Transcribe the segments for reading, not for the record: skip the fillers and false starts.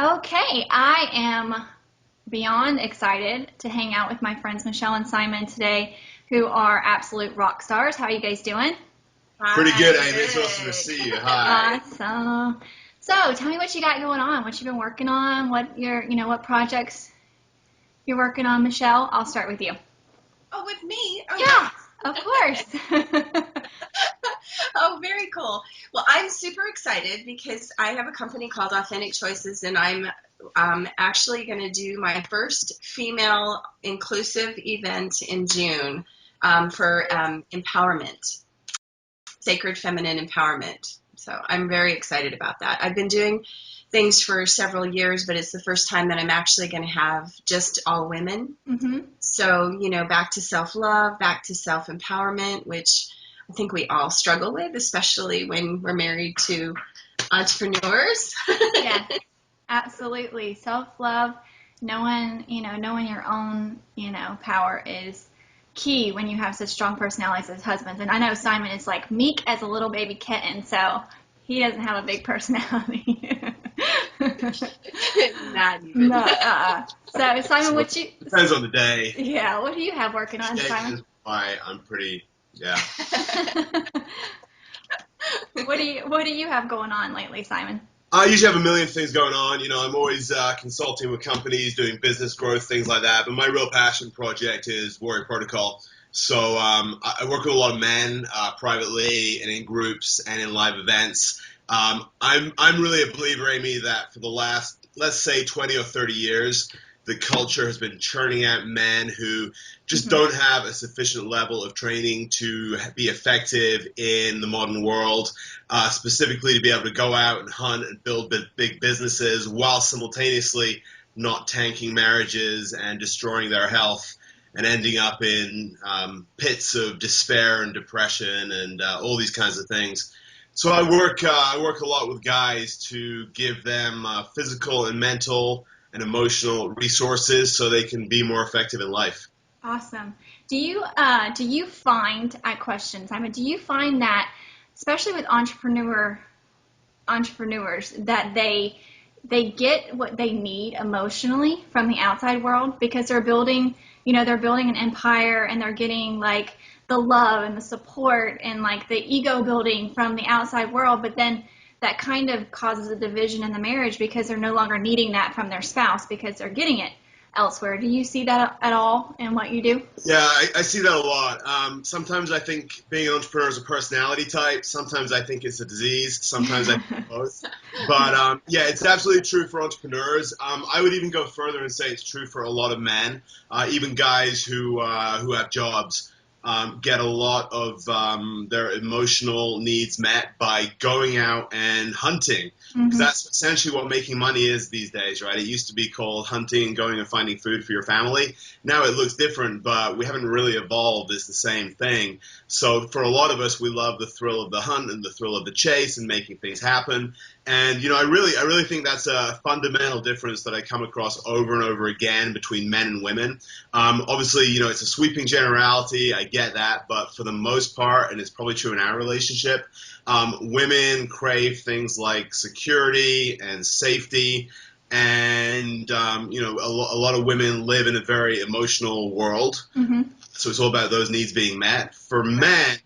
Okay, I am beyond excited to hang out with my friends Michelle and Simon today, who are absolute rock stars. How are you guys doing? Pretty good, Hi, Amy. It's awesome to good. see you. Hi. Awesome. So, tell me what you got going on. What you've been working on? What projects you're working on, Michelle? I'll start with you. Oh, with me? Oh, Yeah, nice. of course. Oh, very cool. Well, I'm super excited because I have a company called Authentic Choices, and I'm actually going to do my first female inclusive event in June for empowerment, sacred feminine empowerment. So I'm very excited about that. I've been doing things for several years, but it's the first time that I'm actually going to have just all women. hmm So, back to self-love, back to self-empowerment, which I think we all struggle with, especially when we're married to entrepreneurs. Yes, absolutely. Self-love, knowing your own, power is key when you have such strong personalities as husbands. And I know Simon is like meek as a little baby kitten, so he doesn't have a big personality. Not even. No, So Simon, So, depends on the day. yeah, what do you have working on, Day Simon? is why I'm pretty, yeah. What do you have going on lately, Simon? I usually have a million things going on. I'm always consulting with companies, doing business growth, things like that. But my real passion project is Warrior Protocol. So I work with a lot of men privately and in groups and in live events. I'm really a believer, Amy, that for the last, let's say, 20 or 30 years, the culture has been churning out men who just hmm don't have a sufficient level of training to be effective in the modern world, specifically to be able to go out and hunt and build big businesses while simultaneously not tanking marriages and destroying their health and ending up in pits of despair and depression and all these kinds of things. So I work a lot with guys to give them physical and mental and emotional resources so they can be more effective in life. Awesome. Do you find, I question, Simon, do you find that, especially with entrepreneurs, that they get what they need emotionally from the outside world because they're building an empire, and they're getting like the love and the support and like the ego building from the outside world, but then that kind of causes a division in the marriage because they're no longer needing that from their spouse because they're getting it elsewhere. Do you see that at all in what you do? Yeah, I see that a lot. Sometimes I think being an entrepreneur is a personality type. Sometimes I think it's a disease. Sometimes I think both. But yeah, it's absolutely true for entrepreneurs. I would even go further and say it's true for a lot of men, even guys who have jobs. Get a lot of their emotional needs met by going out and hunting. Because hmm that's essentially what making money is these days, right? It used to be called hunting, going and finding food for your family. Now it looks different, but we haven't really evolved as the same thing. So for a lot of us, we love the thrill of the hunt and the thrill of the chase and making things happen. And I really think that's a fundamental difference that I come across over and over again between men and women. Obviously, it's a sweeping generality. I get that, but for the most part, and it's probably true in our relationship, women crave things like security and safety, and a lot of women live in a very emotional world, hmm so it's all about those needs being met. For Right.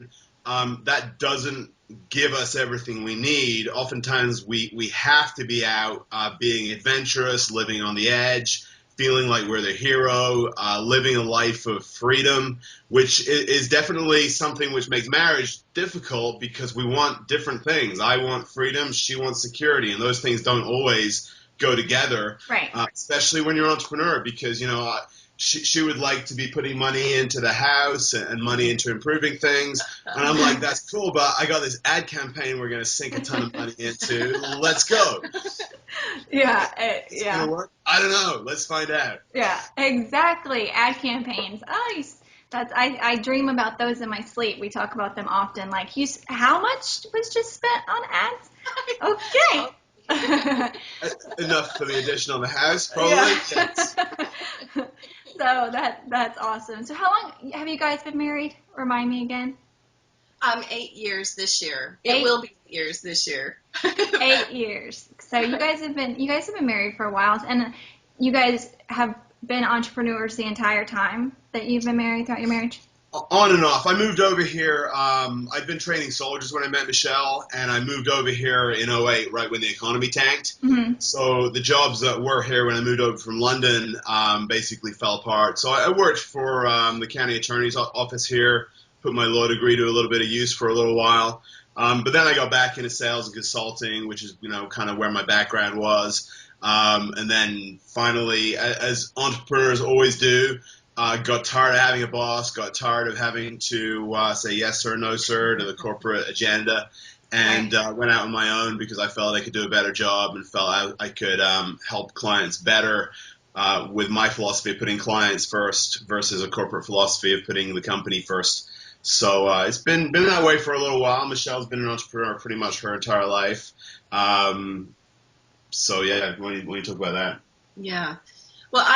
men, that doesn't give us everything we need. Oftentimes, we have to be out being adventurous, living on the edge, feeling like we're the hero, living a life of freedom, which is definitely something which makes marriage difficult because we want different things. I want freedom, she wants security, and those things don't always go together, Right. especially when you're an entrepreneur, because she would like to be putting money into the house and money into improving things. And I'm like, that's cool, but I got this ad campaign we're going to sink a ton of money into. Let's go. Yeah, Is it going yeah, to work? I don't know. Let's find out. yeah, exactly. Ad campaigns. I dream about those in my sleep. We talk about them often. Like, how much was just spent on ads? Oh, Okay. Enough for the addition on the house, Yeah. probably. Yes. So that's awesome. So how long have you guys been married? Remind me again. 8 years this year. It Eight. will be years this year. 8 years. So you guys have been married for a while, and you guys have been entrepreneurs the entire time that you've been married throughout your marriage? On and off. I moved over here. I'd been training soldiers when I met Michelle, and I moved over here in '08, right when the economy tanked. Mm-hmm. So the jobs that were here when I moved over from London basically fell apart. So I worked for the county attorney's office here, put my law degree to a little bit of use for a little while. But then I got back into sales and consulting, which is, kind of where my background was. And then finally, as entrepreneurs always do, got tired of having a boss, got tired of having to say yes sir, no sir to the corporate agenda, and went out on my own because I felt I could do a better job and felt I could help clients better with my philosophy of putting clients first versus a corporate philosophy of putting the company first. So it's been that way for a little while. Michelle's been an entrepreneur pretty much her entire life. So yeah, when you talk about that. Yeah. Well,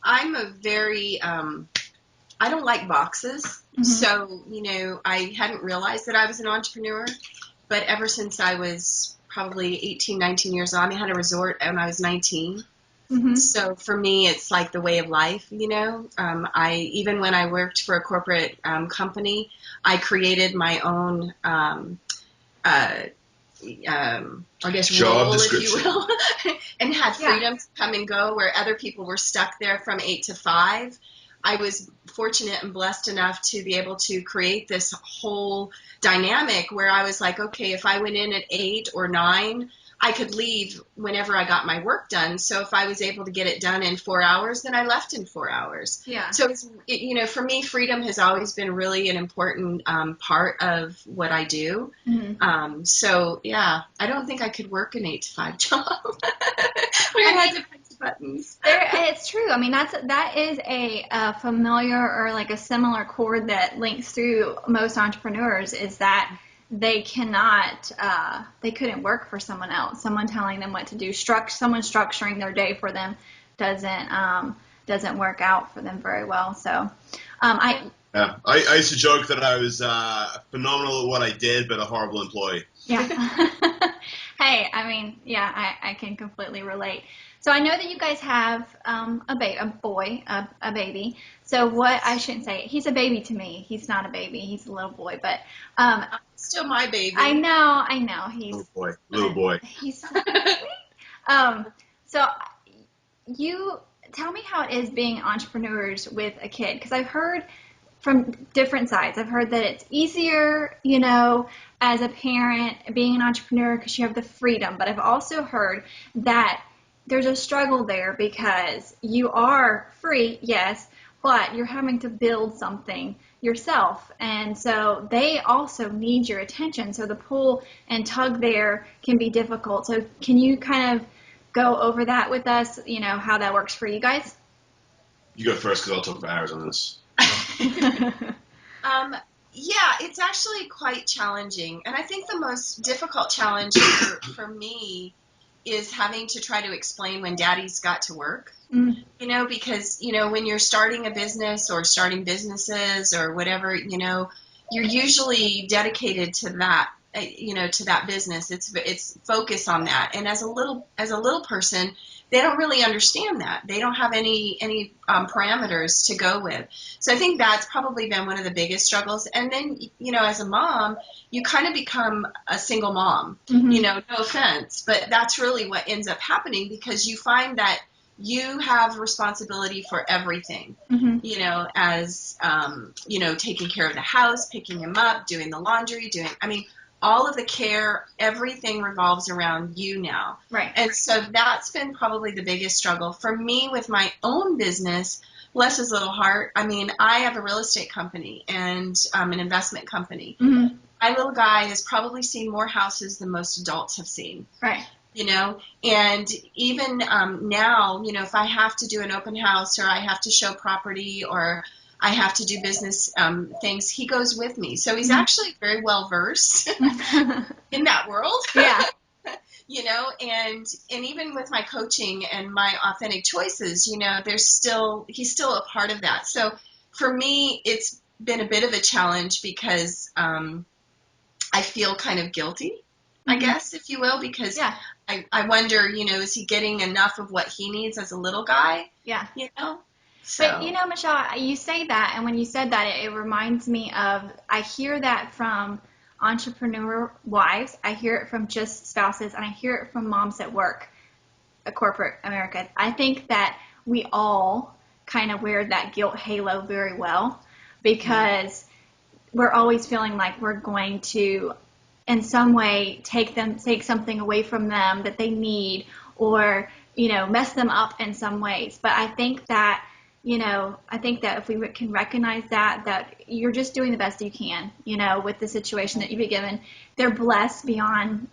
I'm a very, I don't like boxes. Mm-hmm. So, I hadn't realized that I was an entrepreneur, but ever since I was probably 18, 19 years old, I had a resort when I was 19. Mm-hmm. So for me, it's like the way of life, even when I worked for a corporate company, I created my own, I guess, job role, description, if you will, and had freedom to come and go where other people were stuck there from 8 to 5. I was fortunate and blessed enough to be able to create this whole dynamic where I was like, okay, if I went in at 8 or 9, I could leave whenever I got my work done. So if I was able to get it done in 4 hours, then I left in 4 hours. Yeah. So for me, freedom has always been really an important part of what I do. Mm-hmm. So yeah, I don't think I could work an 8 to 5 job. I had to punch buttons. It's true. I mean, that is a familiar or like a similar chord that links through most entrepreneurs, is that they couldn't work for someone else. Someone telling them what to do, someone structuring their day for them doesn't work out for them very well. So, I used to joke that I was phenomenal at what I did, but a horrible employee. Yeah. Hey, I mean, yeah, I can completely relate. So I know that you guys have a baby. So I shouldn't say it. He's a baby to me. He's not a baby. He's a little boy, but still my baby. I know. He's little boy. He's so you tell me how it is being entrepreneurs with a kid, because I've heard from different sides. I've heard that it's easier, as a parent being an entrepreneur because you have the freedom, but I've also heard that there's a struggle there because you are free, yes, but you're having to build something yourself, and so they also need your attention, so the pull and tug there can be difficult. So can you kind of go over that with us, how that works for you guys? You go first because I'll talk for hours on this. Yeah, it's actually quite challenging, and I think the most difficult challenge for me is having to try to explain when daddy's got to work. Because when you're starting a business or starting businesses or whatever, you're usually dedicated to that, to that business. It's focus on that, and as a little person, they don't really understand that. They don't have any parameters to go with. So I think that's probably been one of the biggest struggles. And then, as a mom, you kind of become a single mom, no offense, but that's really what ends up happening, because you find that you have responsibility for everything, as, taking care of the house, picking him up, doing the laundry, all of the care, everything revolves around you now. Right. And so that's been probably the biggest struggle. For me, with my own business, bless his little heart, I have a real estate company and an investment company. Mm-hmm. My little guy has probably seen more houses than most adults have seen. Right. And even now, if I have to do an open house or I have to show property or I have to do business things, he goes with me. So he's actually very well versed in that world. Yeah. And even with my coaching and my authentic choices, he's still a part of that. So for me, it's been a bit of a challenge because I feel kind of guilty. I guess, if you will, because Yeah. I wonder, is he getting enough of what he needs as a little guy? Yeah. So. But, Michelle, you say that, and when you said that, it reminds me of, I hear that from entrepreneur wives, I hear it from just spouses, and I hear it from moms at work, at corporate America. I think that we all kind of wear that guilt halo very well, because we're always feeling like we're going to, in some way, take something away from them that they need, or mess them up in some ways. But I think that if we can recognize that you're just doing the best you can, with the situation that you've been given. They're blessed beyond,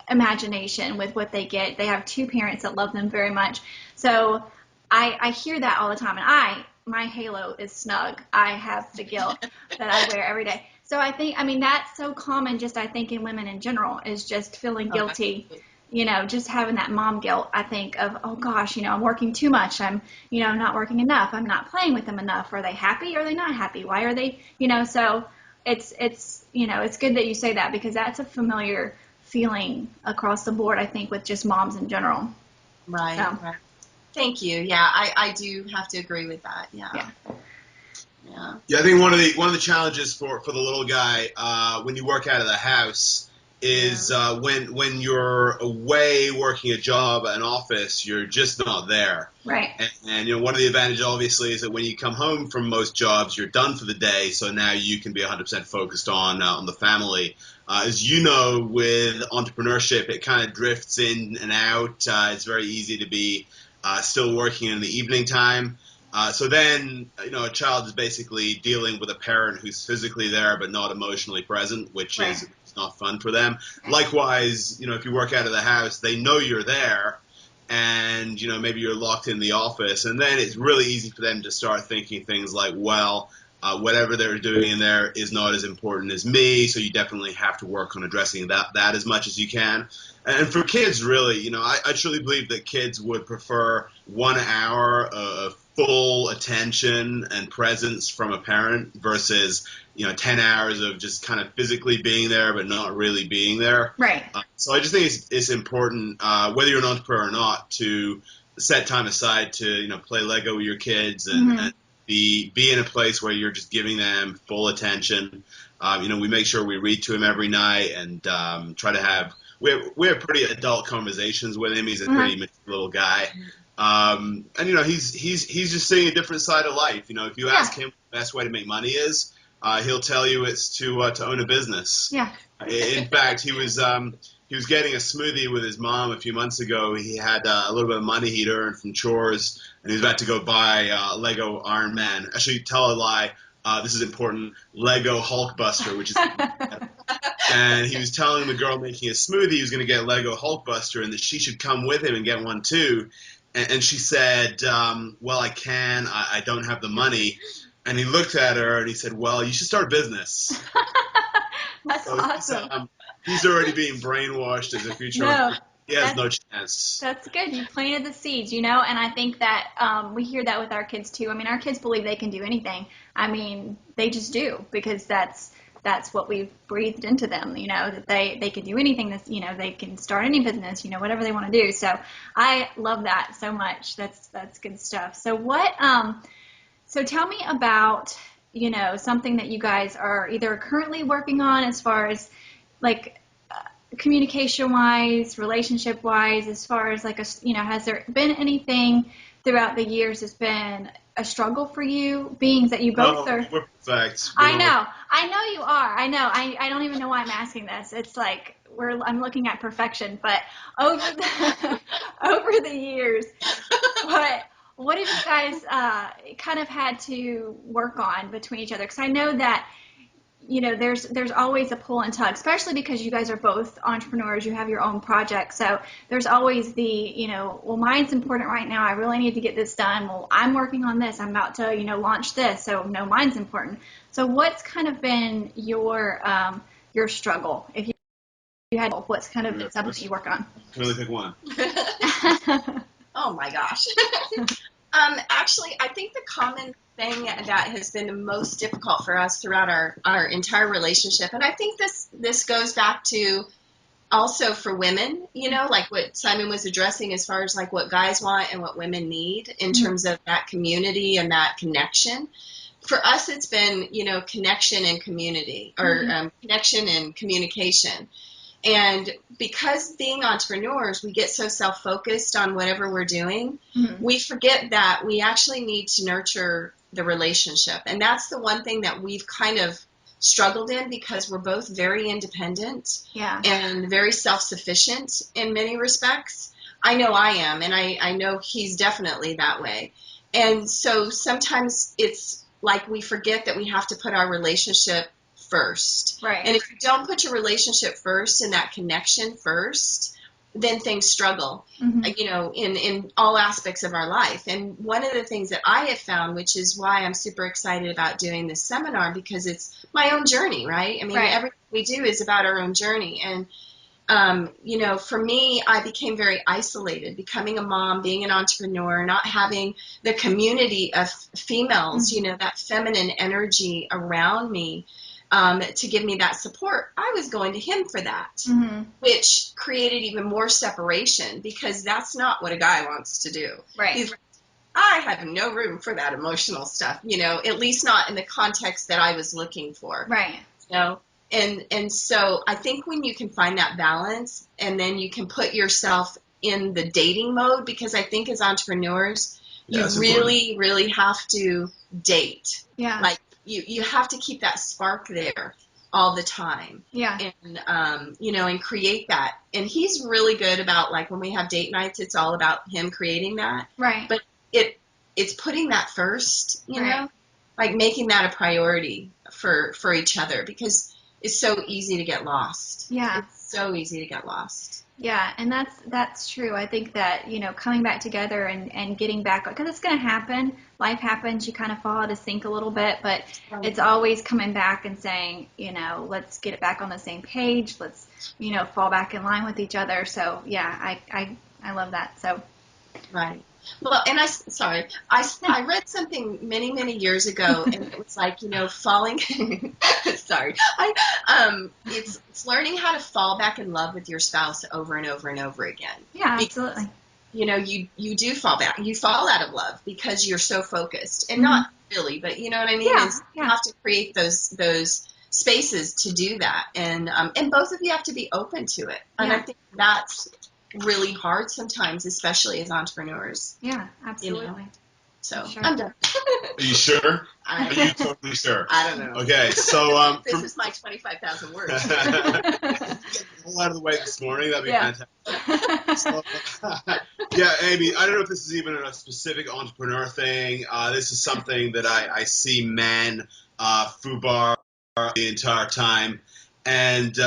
imagination with what they get. They have two parents that love them very much. So I hear that all the time, and my halo is snug. I have the guilt that I wear every day. So that's so common, just I think in women in general, is just feeling guilty, just having that mom guilt, I think, of, oh gosh, I'm working too much. I'm not working enough. I'm not playing with them enough. Are they happy? Are they not happy? Why are they, so it's good that you say that, because that's a familiar feeling across the board, I think, with just moms in general. Right. So. Right. Thank you. Yeah, I do have to agree with that. Yeah. I think one of the challenges for the little guy when you work out of the house is when you're away working a job, an office, you're just not there. Right. And one of the advantages, obviously, is that when you come home from most jobs, you're done for the day, so now you can be 100% focused on the family. As you know, with entrepreneurship, it kind of drifts in and out. It's very easy to be still working in the evening time. So then, a child is basically dealing with a parent who's physically there but not emotionally present, which is not fun for them. Likewise, if you work out of the house, they know you're there, and maybe you're locked in the office, and then it's really easy for them to start thinking things like, well, whatever they're doing in there is not as important as me, so you definitely have to work on addressing that as much as you can. And for kids, really, I truly believe that kids would prefer 1 hour of full attention and presence from a parent versus 10 hours of just kind of physically being there but not really being there. Right. So I just think it's important, whether you're an entrepreneur or not, to set time aside to play Lego with your kids and be in a place where you're just giving them full attention. We make sure we read to him every night and try to have we have pretty adult conversations with him. He's a pretty mature little guy. And he's just seeing a different side of life. If you ask him what the best way to make money is, he'll tell you it's to own a business. Yeah. In fact, he was getting a smoothie with his mom a few months ago. He had a little bit of money he'd earned from chores, and he was about to go buy Lego Iron Man. Actually, tell a lie. This is important. Lego Hulkbuster, which is and he was telling the girl making a smoothie he was going to get Lego Hulkbuster and that she should come with him and get one too. And she said, well, I can. I don't have the money. And he looked at her and he said, well, you should start a business. That's awesome. He's already being brainwashed as a future entrepreneur. He has no chance. That's good. You planted the seeds, and I think that we hear that with our kids too. Our kids believe they can do anything. They just do, because that's what we've breathed into them, that they can do anything, they can start any business, whatever they want to do. So I love that so much. That's good stuff. So so tell me about, something that you guys are either currently working on as far as communication wise, relationship wise, as far as has there been anything throughout the years that's been a struggle for you, being that you both are? We're perfect. I know you are. I know. I don't even know why I'm asking this. It's like I'm looking at perfection, but over the years, what have you guys kind of had to work on between each other? Because I know that there's always a pull and tug, especially because you guys are both entrepreneurs. You have your own project, so there's always the well, mine's important right now. I really need to get this done. Well, I'm working on this. I'm about to launch this, so no, mine's important. So what's kind of been your struggle? If you had, what's kind of been something that you work on? Can only pick one. Oh my gosh. Actually, I think the common thing that has been the most difficult for us throughout our entire relationship, and I think this goes back to also for women, like what Simon was addressing as far as like what guys want and what women need in terms of that community and that connection. For us, it's been, connection and community, or connection and communication. And because being entrepreneurs, we get so self-focused on whatever we're doing, we forget that we actually need to nurture the relationship. And that's the one thing that we've kind of struggled in, because we're both very independent and very self-sufficient in many respects. I know I am, and I know he's definitely that way. And so sometimes it's like we forget that we have to put our relationship first. Right. And if you don't put your relationship first and that connection first, then things struggle, in all aspects of our life. And one of the things that I have found, which is why I'm super excited about doing this seminar, because it's my own journey, right? I mean, everything we do is about our own journey. And, for me, I became very isolated, becoming a mom, being an entrepreneur, not having the community of females, that feminine energy around me. To give me that support. I was going to him for that, which created even more separation, because that's not what a guy wants to do. Right. I have no room for that emotional stuff, at least not in the context that I was looking for. Right. And so I think when you can find that balance, and then you can put yourself in the dating mode, because I think as entrepreneurs, you really, really have to date. Yeah. Like, you have to keep that spark there all the time. Yeah. And, and create that. And he's really good about, like, when we have date nights, it's all about him creating that. Right. But it's putting that first, like making that a priority for each other, because it's so easy to get lost. Yeah. It's so easy to get lost. Yeah, and that's true. I think that, coming back together and getting back, because it's going to happen. Life happens. You kind of fall out of sync a little bit, but it's always coming back and saying, let's get it back on the same page. Let's, fall back in line with each other. So, yeah, I love that. So. Right. Well, and I read something many, many years ago, and it was like, falling. Sorry. It's learning how to fall back in love with your spouse over and over and over again. Yeah, because, absolutely. You do fall back. You fall out of love because you're so focused, and not really, but you know what I mean? Yeah. You have to create those spaces to do that, and both of you have to be open to it. And I think that's really hard sometimes, especially as entrepreneurs. Yeah, absolutely. So sure. I'm done. Are you sure? Are you totally sure? I don't know. Okay, so this is my 25,000 words. Get all out of the way this morning. That'd be fantastic. So, yeah, Amy, I don't know if this is even a specific entrepreneur thing. This is something that I see men foobar the entire time. And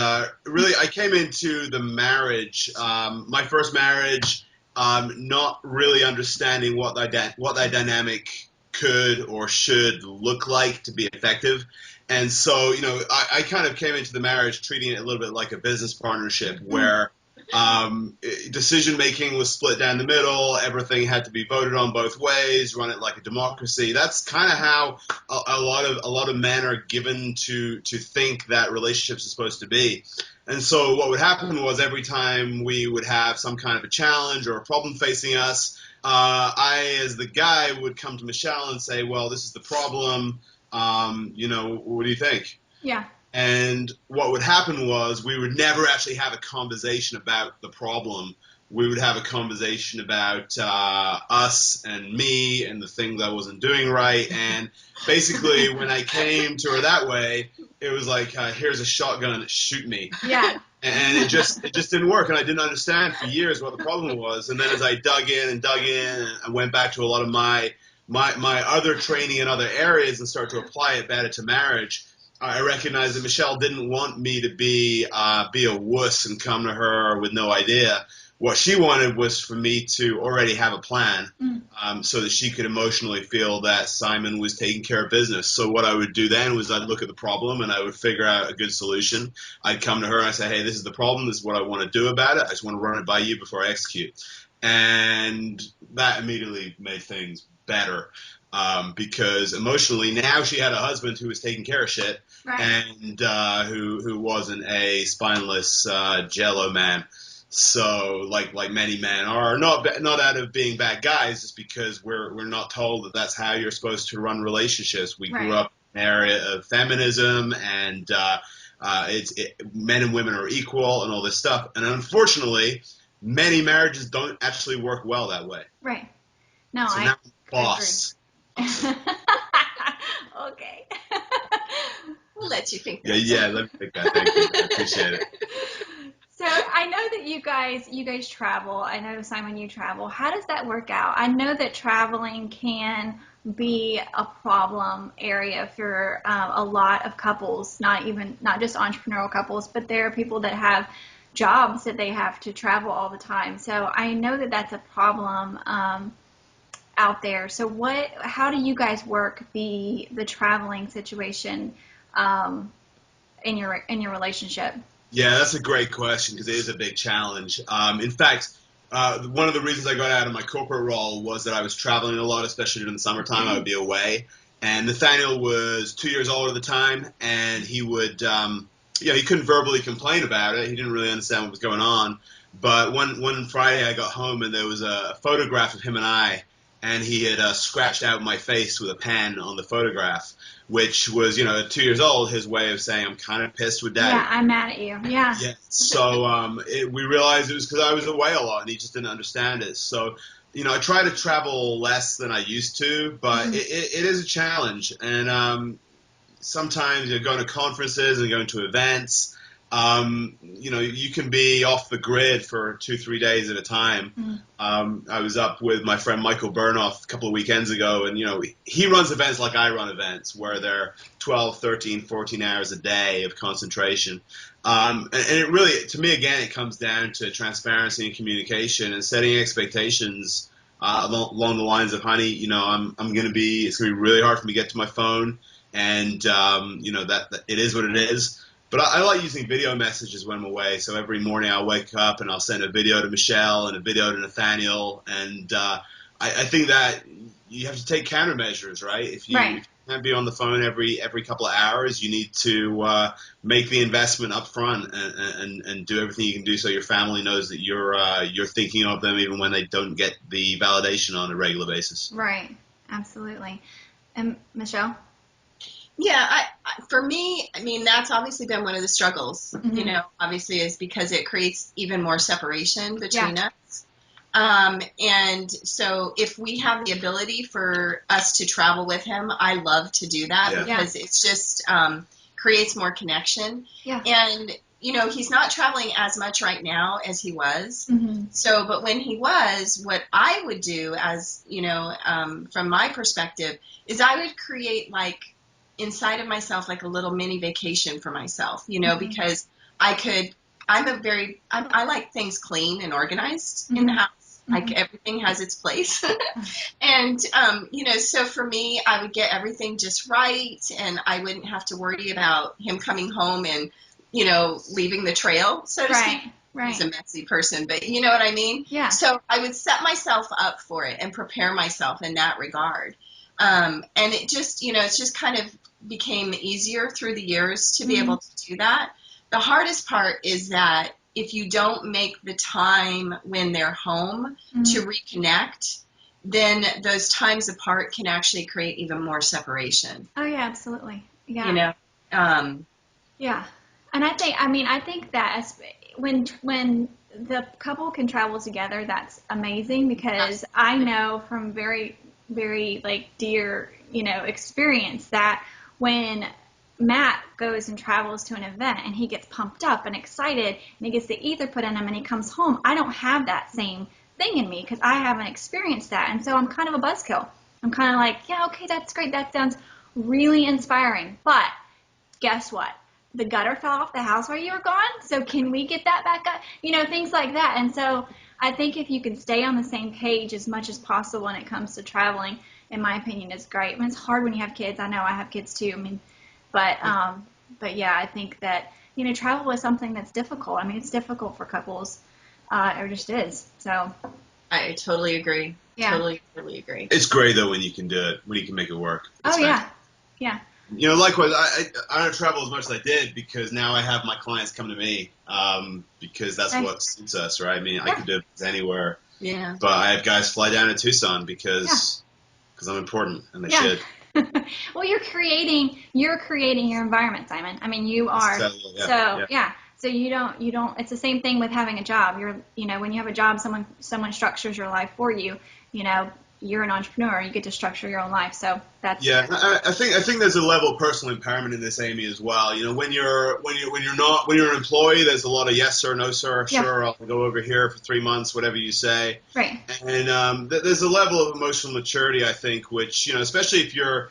really, I came into the marriage, my first marriage, not really understanding what that dynamic could or should look like to be effective. And so, I kind of came into the marriage treating it a little bit like a business partnership, where decision making was split down the middle. Everything had to be voted on both ways. Run it like a democracy. That's kind of how a lot of men are given to think that relationships are supposed to be. And so what would happen was, every time we would have some kind of a challenge or a problem facing us, I, as the guy, would come to Michelle and say, "Well, this is the problem. What do you think?" Yeah. And what would happen was, we would never actually have a conversation about the problem. We would have a conversation about us and me and the things I wasn't doing right. And basically, when I came to her that way, it was like, here's a shotgun, shoot me. Yeah. And it just didn't work, and I didn't understand for years what the problem was. And then as I dug in, and I went back to a lot of my other training in other areas and started to apply it better to marriage, I recognized that Michelle didn't want me to be a wuss and come to her with no idea. What she wanted was for me to already have a plan, so that she could emotionally feel that Simon was taking care of business. So what I would do then was, I'd look at the problem and I would figure out a good solution. I'd come to her and I'd say, "Hey, this is the problem. This is what I want to do about it. I just want to run it by you before I execute." And that immediately made things better. because emotionally now she had a husband who was taking care of shit, Right. and who wasn't a spineless jello man. So like many men are, not out of being bad guys, just because we're not told that that's how you're supposed to run relationships. We grew up in an area of feminism, and men and women are equal and all this stuff. And unfortunately, many marriages don't actually work well that way. Right. No, so now I'm boss. Okay. We'll let you think Yeah, that. yeah. Let me think that. Thank you. I appreciate it. So I know that you guys travel. I know, Simon, you travel. How does that work out? I know that traveling can be a problem area for a lot of couples, not just entrepreneurial couples, but there are people that have jobs that they have to travel all the time. So I know that that's a problem out there. So how do you guys work the traveling situation in your relationship? Yeah, that's a great question, because it is a big challenge. In fact, one of the reasons I got out of my corporate role was that I was traveling a lot, especially during the summertime. I would be away. And Nathaniel was 2 years old at the time, and he would, he couldn't verbally complain about it. He didn't really understand what was going on. But one Friday I got home, and there was a photograph of him and I, and he had scratched out my face with a pen on the photograph, which was, at 2 years old, his way of saying, I'm kind of pissed with Daddy. Yeah, I'm mad at you. Yeah. Yeah. So we realized it was because I was away a lot, and he just didn't understand it. So, I try to travel less than I used to, but it is a challenge. And sometimes you're going to conferences and going to events. You can be off the grid for 2-3 days at a time. I was up with my friend Michael Burnoff a couple of weekends ago, and he runs events like I run events, where they're 12, 13, 14 hours a day of concentration. And it really, to me, again, it comes down to transparency and communication and setting expectations along the lines of, honey, it's going to be really hard for me to get to my phone, and that it is what it is. But I like using video messages when I'm away. So every morning I'll wake up and I'll send a video to Michelle and a video to Nathaniel. And I think that you have to take countermeasures, right? If you can't be on the phone every couple of hours, you need to make the investment up front and do everything you can do so your family knows that you're thinking of them, even when they don't get the validation on a regular basis. Right. Absolutely. And Michelle? Yeah, for me, that's obviously been one of the struggles, obviously, is because it creates even more separation between us. And so if we have the ability for us to travel with him, I love to do that because it's just creates more connection. Yeah. And, he's not traveling as much right now as he was. So, but when he was, what I would do as, from my perspective, is I would create inside of myself like a little mini vacation for myself, because I like things clean and organized in the house. Like everything has its place. And, so for me, I would get everything just right, and I wouldn't have to worry about him coming home and, leaving the trail, so to speak. Right. He's a messy person, but you know what I mean? Yeah. So I would set myself up for it and prepare myself in that regard. And it just, it's just kind of became easier through the years to be able to do that. The hardest part is that if you don't make the time when they're home to reconnect, then those times apart can actually create even more separation. Oh yeah, absolutely. Yeah. Yeah. And I think that when the couple can travel together, that's amazing, because I know from very, very dear, experience that when Matt goes and travels to an event and he gets pumped up and excited and he gets the ether put in him and he comes home, I don't have that same thing in me because I haven't experienced that. And so I'm kind of a buzzkill. I'm kind of like, yeah, okay, that's great. That sounds really inspiring. But guess what? The gutter fell off the house while you were gone. So can we get that back up? Things like that. And so I think if you can stay on the same page as much as possible when it comes to traveling, in my opinion, is great. It's hard when you have kids. I know I have kids too. But yeah, I think that, travel is something that's difficult. It's difficult for couples. It just is. So I totally agree. Yeah. Totally agree. It's great though when you can do it, when you can make it work. It's fantastic. Yeah. You know, likewise, I don't travel as much as I did because now I have my clients come to me because that's Right. what suits us, right? I mean, I Yeah. could do it anywhere, Yeah. but I have guys fly down to Tucson because I'm important and they should. Well, you're creating your environment, Simon. I mean, you are. So you don't. It's the same thing with having a job. When you have a job, someone structures your life for you. You're an entrepreneur. You get to structure your own life. So that's. Yeah, I think there's a level of personal empowerment in this, Amy, as well. You know, when you're an employee, there's a lot of yes sir, no sir, sure, I'll go over here for 3 months, whatever you say. Right. And there's a level of emotional maturity, I think, which, you know, especially if you're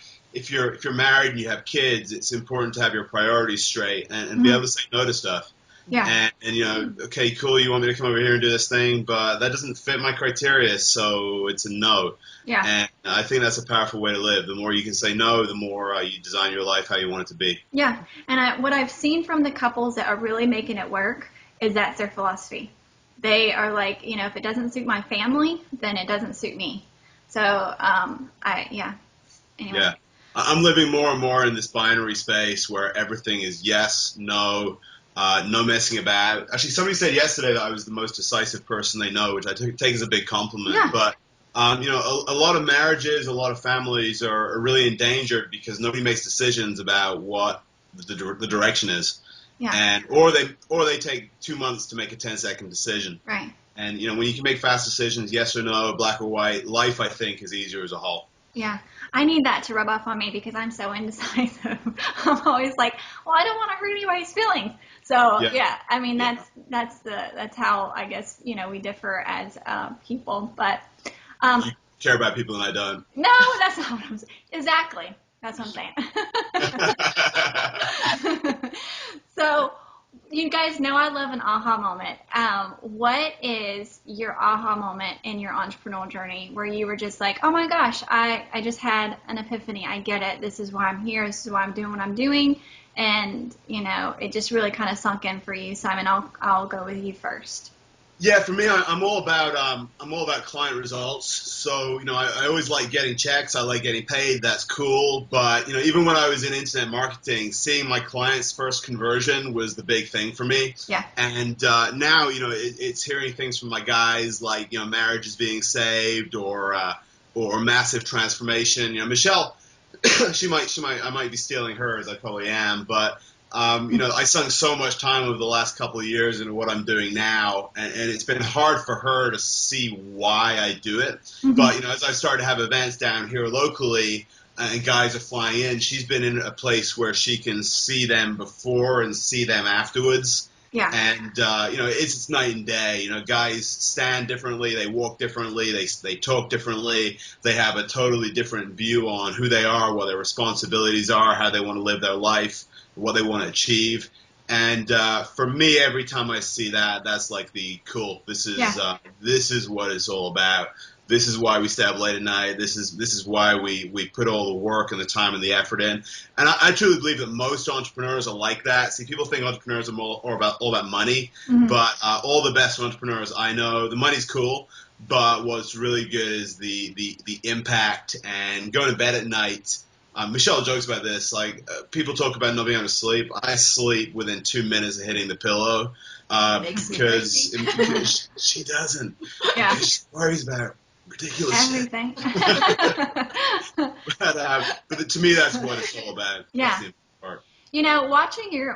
married and you have kids, it's important to have your priorities straight and be able to say no to stuff. Yeah. And you know, okay, cool, you want me to come over here and do this thing, but that doesn't fit my criteria, so it's a no. Yeah. And I think that's a powerful way to live. The more you can say no, the more you design your life how you want it to be. Yeah. And what I've seen from the couples that are really making it work is that's their philosophy. They are like, if it doesn't suit my family, then it doesn't suit me. So, anyway. Yeah. I'm living more and more in this binary space where everything is yes, no, no messing about. Actually, somebody said yesterday that I was the most decisive person they know, which I take as a big compliment. Yeah. But, a lot of marriages, a lot of families are really endangered because nobody makes decisions about what the direction is. Yeah. And or they take 2 months to make a 10-second decision. Right. And, when you can make fast decisions, yes or no, black or white, life, I think, is easier as a whole. Yeah, I need that to rub off on me because I'm so indecisive. I'm always like, well, I don't want to hurt anybody's feelings. So I mean that's how I guess we differ as people. But you care about people and I don't. No, that's not what I'm saying. Exactly, that's what I'm saying. So. You guys know I love an aha moment. What is your aha moment in your entrepreneurial journey where you were just like, oh my gosh, I just had an epiphany. I get it. This is why I'm here. This is why I'm doing what I'm doing. And, it just really kind of sunk in for you. Simon, I'll go with you first. Yeah, for me, I'm all about client results. So, I always like getting checks. I like getting paid. That's cool. But, even when I was in internet marketing, seeing my clients' first conversion was the big thing for me. Yeah. And now, it's hearing things from my guys like, marriages being saved or massive transformation. Michelle, I might be stealing hers. I probably am. But I sunk so much time over the last couple of years into what I'm doing now, and it's been hard for her to see why I do it. Mm-hmm. But, as I started to have events down here locally and guys are flying in, she's been in a place where she can see them before and see them afterwards. Yeah. And, it's night and day. Guys stand differently. They walk differently. They talk differently. They have a totally different view on who they are, what their responsibilities are, how they want to live their life, what they want to achieve. And for me, every time I see that, that's like this is what it's all about. This is why we stay up late at night. This is why we put all the work and the time and the effort in. And I truly believe that most entrepreneurs are like that. See, people think entrepreneurs are all about money, but all the best entrepreneurs I know, the money's cool, but what's really good is the impact and going to bed at night. Michelle jokes about this. Like people talk about not being able to sleep. I sleep within 2 minutes of hitting the pillow because she doesn't. Yeah. She worries about ridiculous everything. But to me, that's what it's all about. Yeah. That's the part.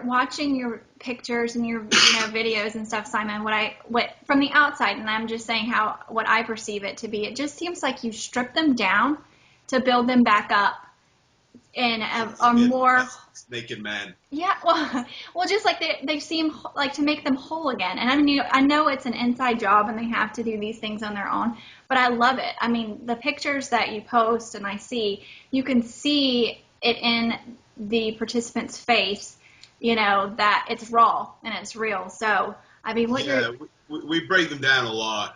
Watching your pictures and your videos and stuff, Simon. What from the outside, and I'm just saying what I perceive it to be. It just seems like you strip them down to build them back up. In a more naked man. Yeah, well, just like they seem like to make them whole again. And I mean, I know it's an inside job and they have to do these things on their own, but I love it. I mean, the pictures that you post and you can see it in the participant's face, that it's raw and it's real. So, I mean, we break them down a lot.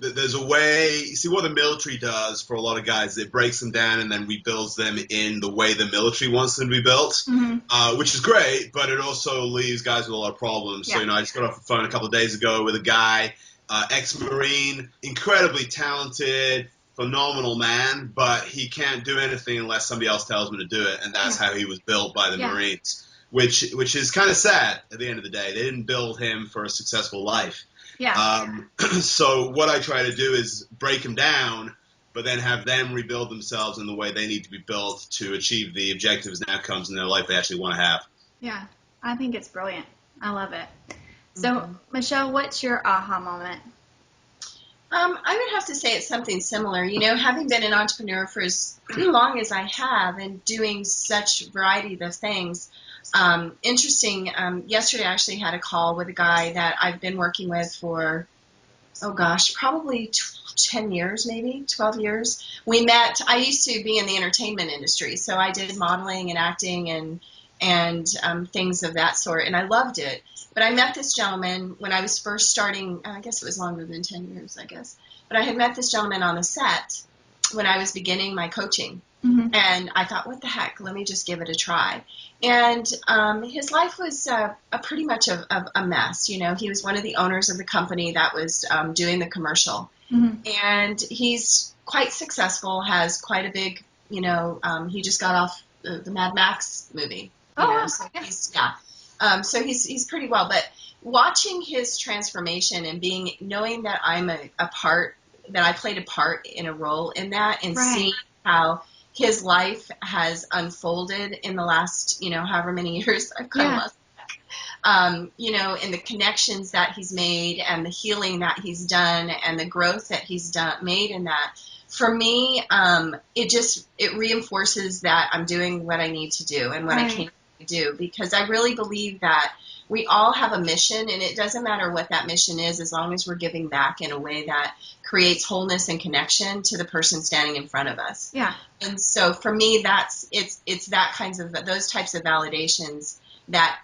There's a way. See what the military does for a lot of guys. It breaks them down and then rebuilds them in the way the military wants them to be built, which is great. But it also leaves guys with a lot of problems. Yeah. So I just got off the phone a couple of days ago with a guy. ex-Marine, incredibly talented, phenomenal man, but he can't do anything unless somebody else tells him to do it, and that's how he was built by the Marines, which is kind of sad at the end of the day. They didn't build him for a successful life. So what I try to do is break him down, but then have them rebuild themselves in the way they need to be built to achieve the objectives and outcomes in their life they actually want to have. Yeah, I think it's brilliant. I love it. So, Michelle, what's your aha moment? I would have to say it's something similar. You know, having been an entrepreneur for as long as I have and doing such variety of things, interesting. Yesterday I actually had a call with a guy that I've been working with for, probably 10 years, maybe 12 years. We met, I used to be in the entertainment industry, so I did modeling and acting and things of that sort, and I loved it. But I met this gentleman when I was first starting, I guess it was longer than 10 years, I guess. But I had met this gentleman on the set when I was beginning my coaching. And I thought, what the heck, let me just give it a try. And his life was pretty much a mess. You know, he was one of the owners of the company that was doing the commercial. And he's quite successful, has quite a big, he just got off the Mad Max movie. So he's pretty well. But watching his transformation and knowing that I'm that I played a part in a role in that, and seeing how his life has unfolded in the last, however many years I've kind of lost track. And the connections that he's made and the healing that he's done and the growth that he's made in that. For me, it reinforces that I'm doing what I need to do and what I can do, because I really believe that we all have a mission, and it doesn't matter what that mission is, as long as we're giving back in a way that creates wholeness and connection to the person standing in front of us. Yeah. And so for me, it's that those types of validations that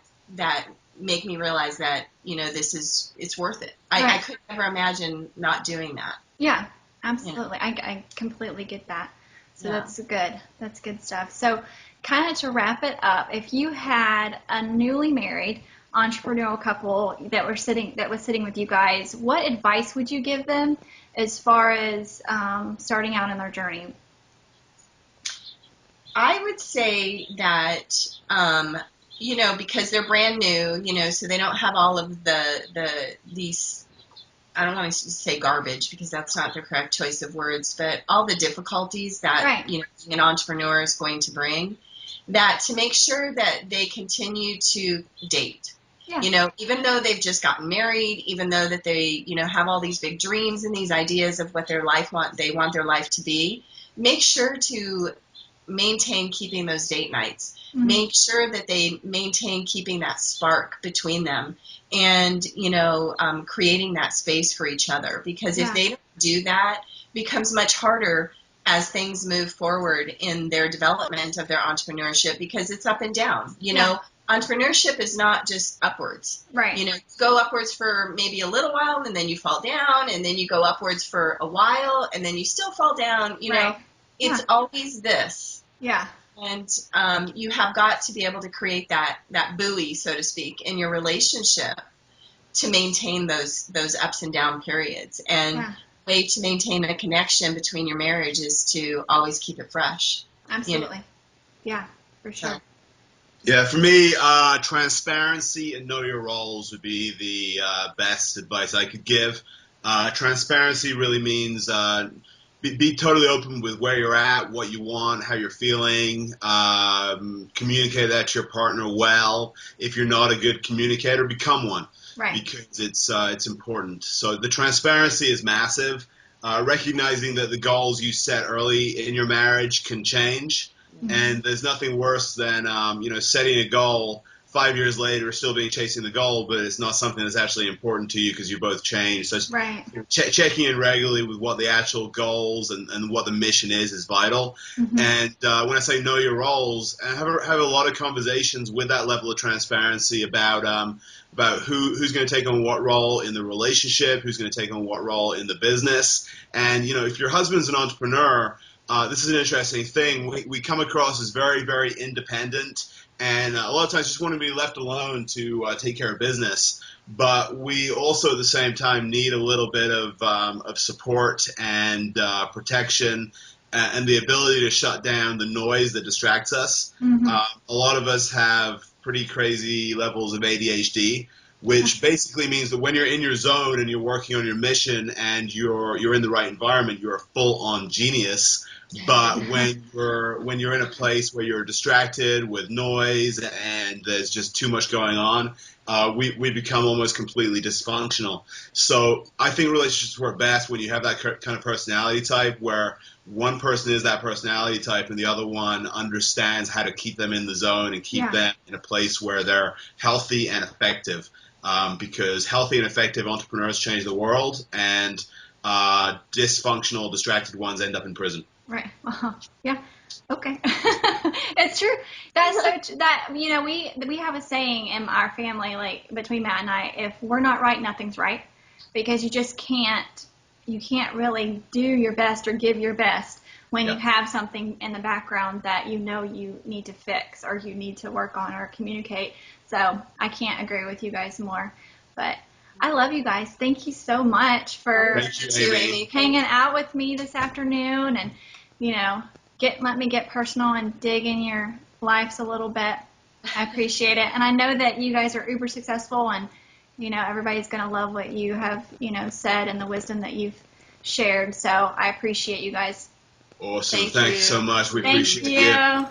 make me realize that, it's worth it. I could never imagine not doing that. Yeah, absolutely. I completely get that. So that's good. That's good stuff. So kind of to wrap it up, if you had a newly married entrepreneurial couple that was sitting with you guys, what advice would you give them as far as starting out in their journey? I would say that, because they're brand new, so they don't have all of these, I don't want to say garbage because that's not the correct choice of words, but all the difficulties that, being an entrepreneur is going to bring, that to make sure that they continue to date. Even though they've just gotten married, even though that they, have all these big dreams and these ideas of what they want their life to be, make sure to maintain keeping those date nights. Make sure that they maintain keeping that spark between them and, creating that space for each other. Because if they don't do that, it becomes much harder as things move forward in their development of their entrepreneurship, because it's up and down. Entrepreneurship is not just upwards. You go upwards for maybe a little while, and then you fall down, and then you go upwards for a while, and then you still fall down. It's always this. And you have got to be able to create that buoy, so to speak, in your relationship to maintain those ups and down periods. And the way to maintain a connection between your marriage is to always keep it fresh. Absolutely. Yeah, for sure. Yeah, for me, transparency and know your roles would be the best advice I could give. Transparency really means be totally open with where you're at, what you want, how you're feeling. Communicate that to your partner well. If you're not a good communicator, become one. Because it's important. So the transparency is massive. Recognizing that the goals you set early in your marriage can change. And there's nothing worse than, setting a goal 5 years later, still chasing the goal, but it's not something that's actually important to you because you both changed. So checking in regularly with what the actual goals and what the mission is vital. And when I say know your roles, have a lot of conversations with that level of transparency about who's going to take on what role in the relationship, who's going to take on what role in the business. And, if your husband's an entrepreneur, this is an interesting thing. We come across as very, very independent and a lot of times just want to be left alone to take care of business. But we also, at the same time, need a little bit of support and protection and the ability to shut down the noise that distracts us. Mm-hmm. A lot of us have pretty crazy levels of ADHD, which basically means that when you're in your zone and you're working on your mission and you're in the right environment, you're a full-on genius. But when you're in a place where you're distracted with noise and there's just too much going on, we become almost completely dysfunctional. So I think relationships work best when you have that kind of personality type where one person is that personality type and the other one understands how to keep them in the zone and keep them in a place where they're healthy and effective. Because healthy and effective entrepreneurs change the world, and dysfunctional, distracted ones end up in prison. Right. Yeah. Okay. It's true. That's so that we have a saying in our family, like between Matt and I, if we're not right, nothing's right, because you just can't really do your best or give your best when you have something in the background that you need to fix or you need to work on or communicate. So I can't agree with you guys more, but I love you guys. Thank you so much for hanging out with me this afternoon and, let me get personal and dig in your lives a little bit. I appreciate it. And I know that you guys are uber successful and, everybody's going to love what you have, said and the wisdom that you've shared. So I appreciate you guys. Awesome. Thanks so much. We appreciate you.